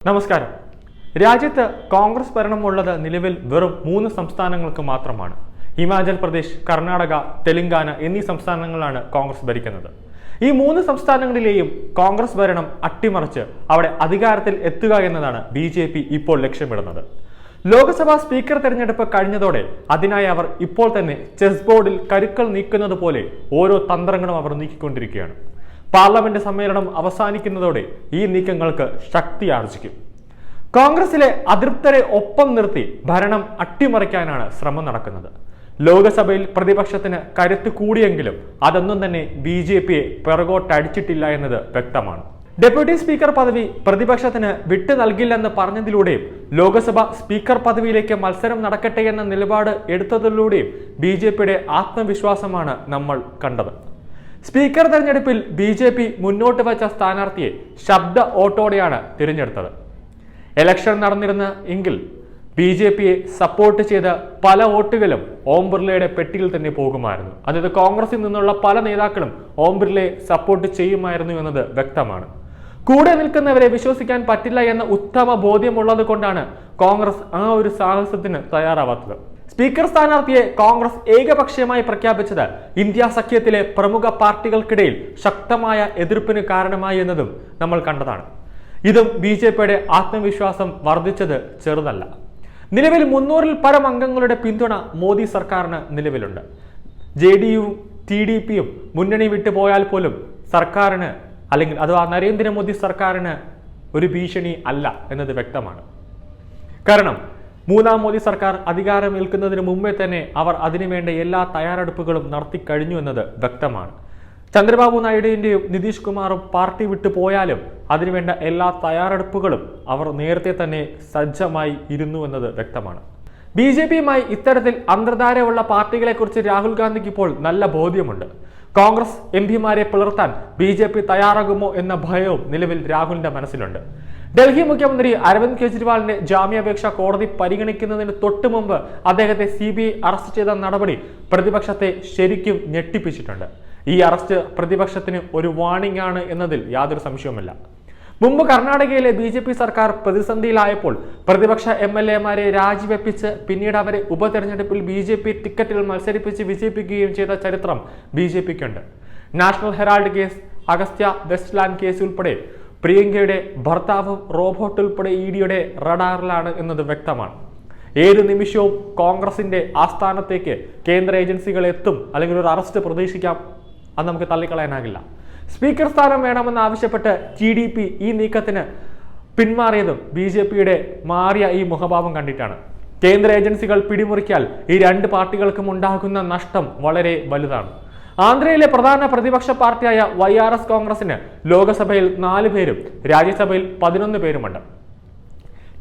നമസ്കാരം. രാജ്യത്ത് കോൺഗ്രസ് ഭരണമുള്ളത് നിലവിൽ വെറും 3 സംസ്ഥാനങ്ങൾക്ക് മാത്രമാണ്. ഹിമാചൽ പ്രദേശ്, കർണാടക, തെലങ്കാന എന്നീ സംസ്ഥാനങ്ങളാണ് കോൺഗ്രസ് ഭരിക്കുന്നത്. ഈ 3 സംസ്ഥാനങ്ങളിലെയും കോൺഗ്രസ് ഭരണം അട്ടിമറിച്ച് അവിടെ അധികാരത്തിൽ എത്തുക എന്നതാണ് BJP ഇപ്പോൾ ലക്ഷ്യമിടുന്നത്. ലോക്സഭാ സ്പീക്കർ തെരഞ്ഞെടുപ്പ് കഴിഞ്ഞതോടെ അതിനായി അവർ ഇപ്പോൾ തന്നെ ചെസ് ബോർഡിൽ കരുക്കൾ നീക്കുന്നത് പോലെ ഓരോ തന്ത്രങ്ങളും അവർ നീക്കിക്കൊണ്ടിരിക്കുകയാണ്. പാർലമെന്റ് സമ്മേളനം അവസാനിക്കുന്നതോടെ ഈ നീക്കങ്ങൾക്ക് ശക്തി ആർജിക്കും. കോൺഗ്രസിലെ അതൃപ്തരെ ഒപ്പം നിർത്തി ഭരണം അട്ടിമറിക്കാനാണ് ശ്രമം നടക്കുന്നത്. ലോക്സഭയിൽ പ്രതിപക്ഷത്തിന് കരുത്ത് കൂടിയെങ്കിലും അതൊന്നും തന്നെ BJPയെ പിറകോട്ടടിച്ചിട്ടില്ല എന്നത് വ്യക്തമാണ്. ഡെപ്യൂട്ടി സ്പീക്കർ പദവി പ്രതിപക്ഷത്തിന് വിട്ടു നൽകില്ലെന്ന് പറഞ്ഞതിലൂടെയും ലോക്സഭ സ്പീക്കർ പദവിയിലേക്ക് മത്സരം നടക്കട്ടെ എന്ന നിലപാട് എടുത്തതിലൂടെയും BJPയുടെ ആത്മവിശ്വാസമാണ് നമ്മൾ കണ്ടത്. സ്പീക്കർ തെരഞ്ഞെടുപ്പിൽ BJP മുന്നോട്ട് വച്ച സ്ഥാനാർത്ഥിയെ ശബ്ദ വോട്ടോടെയാണ് തിരഞ്ഞെടുത്തത്. ഇലക്ഷൻ നടന്നിരുന്ന എങ്കിൽ BJPയെ സപ്പോർട്ട് ചെയ്ത പല വോട്ടുകളും ഓം ബിർളയുടെ പെട്ടിയിൽ തന്നെ പോകുമായിരുന്നു. അതായത് കോൺഗ്രസിൽ നിന്നുള്ള പല നേതാക്കളും ഓം ബിർളയെ സപ്പോർട്ട് ചെയ്യുമായിരുന്നു എന്നത് വ്യക്തമാണ്. കൂടെ നിൽക്കുന്നവരെ വിശ്വസിക്കാൻ പറ്റില്ല എന്ന ഉത്തമ ബോധ്യമുള്ളത് കൊണ്ടാണ് കോൺഗ്രസ് ആ ഒരു സാഹസത്തിന് തയ്യാറാവാത്തത്. സ്പീക്കർ സ്ഥാനാർത്ഥിയെ കോൺഗ്രസ് ഏകപക്ഷീയമായി പ്രഖ്യാപിച്ചത് ഇന്ത്യ സഖ്യത്തിലെ പ്രമുഖ പാർട്ടികൾക്കിടയിൽ ശക്തമായ എതിർപ്പിന് കാരണമായി എന്നതും നമ്മൾ കണ്ടതാണ്. ഇതും BJPയുടെ ആത്മവിശ്വാസം വർദ്ധിച്ചത് ചെറുതല്ല. നിലവിൽ 300-ൽ പരം അംഗങ്ങളുടെ പിന്തുണ മോദി സർക്കാരിന് നിലവിലുണ്ട്. JDUവും TDPയും മുന്നണി വിട്ടുപോയാൽ പോലും സർക്കാരിന് അല്ലെങ്കിൽ അഥവാ നരേന്ദ്രമോദി സർക്കാരിന് ഒരു ഭീഷണി അല്ല എന്നത് വ്യക്തമാണ്. കാരണം 3ാം മോദി സർക്കാർ അധികാരമേൽക്കുന്നതിന് മുമ്പേ തന്നെ അവർ അതിനുവേണ്ട എല്ലാ തയ്യാറെടുപ്പുകളും നടത്തി കഴിഞ്ഞു എന്നത് വ്യക്തമാണ്. ചന്ദ്രബാബു നായിഡുവിൻ്റെയും നിതീഷ് കുമാറും പാർട്ടി വിട്ടു പോയാലും അതിനുവേണ്ട എല്ലാ തയ്യാറെടുപ്പുകളും അവർ നേരത്തെ തന്നെ സജ്ജമായി ഇരുന്നു എന്നത് വ്യക്തമാണ്. BJPയുമായി ഇത്തരത്തിൽ അന്തർധാരയുള്ള പാർട്ടികളെക്കുറിച്ച് രാഹുൽ ഗാന്ധിക്ക് ഇപ്പോൾ നല്ല ബോധ്യമുണ്ട്. കോൺഗ്രസ് MPമാരെ പിളർത്താൻ BJP തയ്യാറാകുമോ എന്ന ഭയവും നിലവിൽ രാഹുലിന്റെ മനസ്സിലുണ്ട്. ഡൽഹി മുഖ്യമന്ത്രി അരവിന്ദ് കെജ്രിവാളിന്റെ ജാമ്യാപേക്ഷ കോടതി പരിഗണിക്കുന്നതിന് തൊട്ടു മുമ്പ് അദ്ദേഹത്തെ CBI അറസ്റ്റ് ചെയ്ത നടപടി പ്രതിപക്ഷത്തെ ശരിക്കും ഞെട്ടിപ്പിച്ചിട്ടുണ്ട്. ഈ അറസ്റ്റ് പ്രതിപക്ഷത്തിന് ഒരു വാർണിംഗ് ആണ് എന്നതിൽ യാതൊരു സംശയവുമില്ല. മുമ്പ് കർണാടകയിലെ BJP സർക്കാർ പ്രതിസന്ധിയിലായപ്പോൾ പ്രതിപക്ഷ MLAമാരെ രാജിവെപ്പിച്ച് പിന്നീട് അവരെ ഉപതെരഞ്ഞെടുപ്പിൽ BJP ടിക്കറ്റിൽ മത്സരിപ്പിച്ച് വിജയിപ്പിക്കുകയും ചെയ്ത ചരിത്രം BJPക്കുണ്ട്. National Herald case, Agusta Westland case ഉൾപ്പെടെ പ്രിയങ്കയുടെ ഭർത്താവ് റോബോട്ട് ഉൾപ്പെടെ EDയുടെ റഡാറിലാണ് എന്നത് വ്യക്തമാണ്. ഏത് നിമിഷവും കോൺഗ്രസിന്റെ ആസ്ഥാനത്തേക്ക് കേന്ദ്ര ഏജൻസികൾ എത്തും, അല്ലെങ്കിൽ ഒരു അറസ്റ്റ് പ്രതീക്ഷിക്കാം. അത് നമുക്ക് തള്ളിക്കളയാനാകില്ല. സ്പീക്കർ സ്ഥാനം വേണമെന്ന് ആവശ്യപ്പെട്ട് TDP ഈ നീക്കത്തിന് പിന്മാറിയതും BJPയുടെ മാറിയ ഈ മുഖഭാവം കണ്ടിട്ടാണ്. കേന്ദ്ര ഏജൻസികൾ പിടിമുറിക്കാൽ ഈ 2 പാർട്ടികൾക്കും ഉണ്ടാകുന്ന നഷ്ടം വളരെ വലുതാണ്. ആന്ധ്രയിലെ പ്രധാന പ്രതിപക്ഷ പാർട്ടിയായ YRS കോൺഗ്രസിന് ലോക്സഭയിൽ 4 പേരും രാജ്യസഭയിൽ 11 പേരുമുണ്ട്.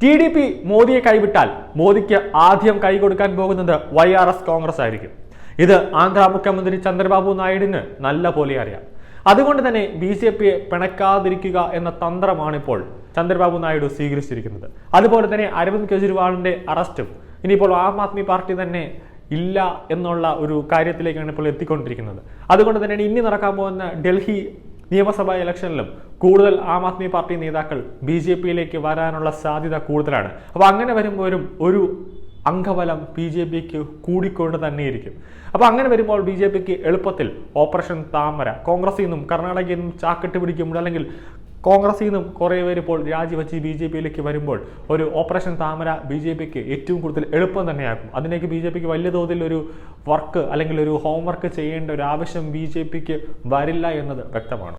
TDP മോദിയെ കൈവിട്ടാൽ മോദിക്ക് ആദ്യം കൈകൊടുക്കാൻ പോകുന്നത് YRS കോൺഗ്രസ് ആയിരിക്കും. ഇത് ആന്ധ്ര മുഖ്യമന്ത്രി ചന്ദ്രബാബു നായിഡുവിന് നല്ല പോലെ അറിയാം. അതുകൊണ്ട് തന്നെ BJPയെ പിണക്കാതിരിക്കുക എന്ന തന്ത്രമാണിപ്പോൾ ചന്ദ്രബാബു നായിഡു സ്വീകരിച്ചിരിക്കുന്നത്. അതുപോലെ തന്നെ അരവിന്ദ് കെജ്രിവാളിന്റെ അറസ്റ്റും ഇനിയിപ്പോൾ ആം ആദ്മി പാർട്ടി തന്നെ ഇല്ല എന്നുള്ള ഒരു കാര്യത്തിലേക്കാണ് ഇപ്പോൾ എത്തിക്കൊണ്ടിരിക്കുന്നത്. അതുകൊണ്ട് തന്നെയാണ് ഇനി നടക്കാൻ പോകുന്ന ഡൽഹി നിയമസഭാ ഇലക്ഷനിലും കൂടുതൽ ആം ആദ്മി പാർട്ടി നേതാക്കൾ BJPയിലേക്ക് വരാനുള്ള സാധ്യത കൂടുതലാണ്. അപ്പോൾ അങ്ങനെ വരുമ്പോഴും ഒരു അംഗബലം BJPക്ക് കൂടിക്കൊണ്ട് തന്നെയിരിക്കും. അപ്പോൾ അങ്ങനെ വരുമ്പോൾ BJPക്ക് എളുപ്പത്തിൽ ഓപ്പറേഷൻ താമര കോൺഗ്രസിൽ നിന്നും കർണാടകയിൽ നിന്നും ചാക്കിട്ട് പിടിക്കുമ്പോൾ, അല്ലെങ്കിൽ കോൺഗ്രസിൽ നിന്നും കുറേ പേര് ഇപ്പോൾ രാജിവെച്ച് BJPയിലേക്ക് വരുമ്പോൾ ഒരു ഓപ്പറേഷൻ താമര BJPക്ക് ഏറ്റവും കൂടുതൽ എളുപ്പം തന്നെയാകും. അതിലേക്ക് BJPക്ക് വലിയ തോതിൽ ഒരു വർക്ക് അല്ലെങ്കിൽ ഒരു ഹോംവർക്ക് ചെയ്യേണ്ട ഒരു ആവശ്യം BJPക്ക് വരില്ല എന്നത് വ്യക്തമാണ്.